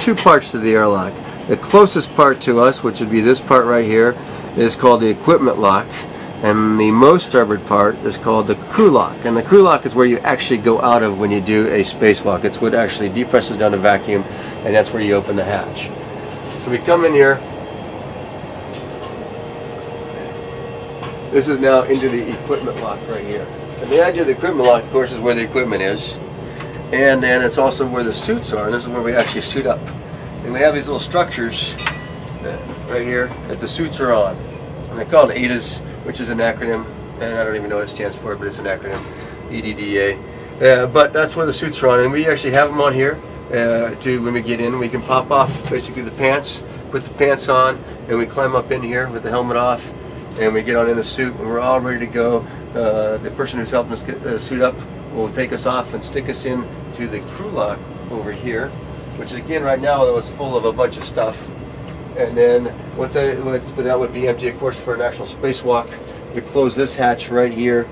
two parts to the airlock. The closest part to us, which would be this part right here, is called the equipment lock. And the most starboard part is called the crew lock. And the crew lock is where you actually go out of when you do a spacewalk. It's what actually depresses down the vacuum, and that's where you open the hatch. So we come in here. This is now into the equipment lock right here. And the idea of the equipment lock, of course, is where the equipment is. And then it's also where the suits are, and this is where we actually suit up. And we have these little structures right here that the suits are on. And they're called ADAs, which is an acronym, and I don't even know what it stands for, but it's an acronym, EDDA. But that's where the suits are on, and we actually have them on here to when we get in. We can pop off basically the pants, put the pants on, and we climb up in here with the helmet off, and we get on in the suit, and we're all ready to go. The person who's helping us get the suit up will take us off and stick us in to the crew lock over here, which again right now it was full of a bunch of stuff. And then but that would be empty, of course, for an actual spacewalk. We close this hatch right here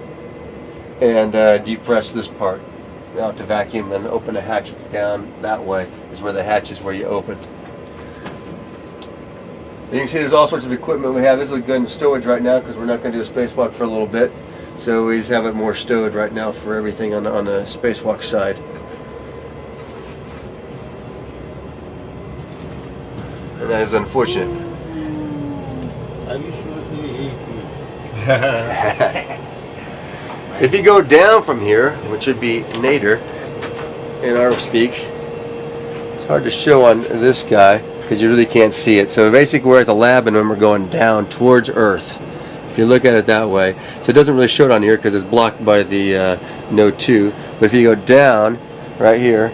and depress this part out to vacuum, and open the hatches down that way is where the hatch is where you open. You can see there's all sorts of equipment we have. This is good in stowage right now because we're not going to do a spacewalk for a little bit. So we just have it more stowed right now for everything on the spacewalk side. And that is unfortunate. Are you sure he If you go down from here, which would be nadir in our speak, it's hard to show on this guy because you really can't see it. So basically we're at the lab and then we're going down towards Earth. If you look at it that way. So it doesn't really show it on here because it's blocked by the node 2. But if you go down right here,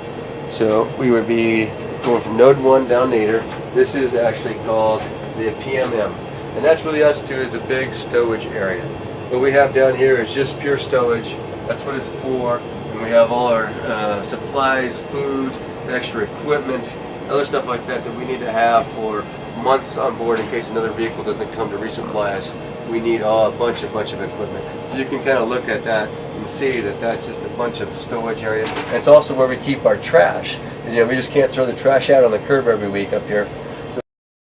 so we would be going from node 1 down nadir. This is actually called the PMM. And that's really us too, is a big stowage area. What we have down here is just pure stowage. That's what it's for. And we have all our supplies, food, extra equipment, other stuff like that that we need to have for months on board in case another vehicle doesn't come to resupply us. We need a bunch of equipment. So you can kind of look at that and see that that's just a bunch of stowage area. And it's also where we keep our trash. You know, we just can't throw the trash out on the curb every week up here.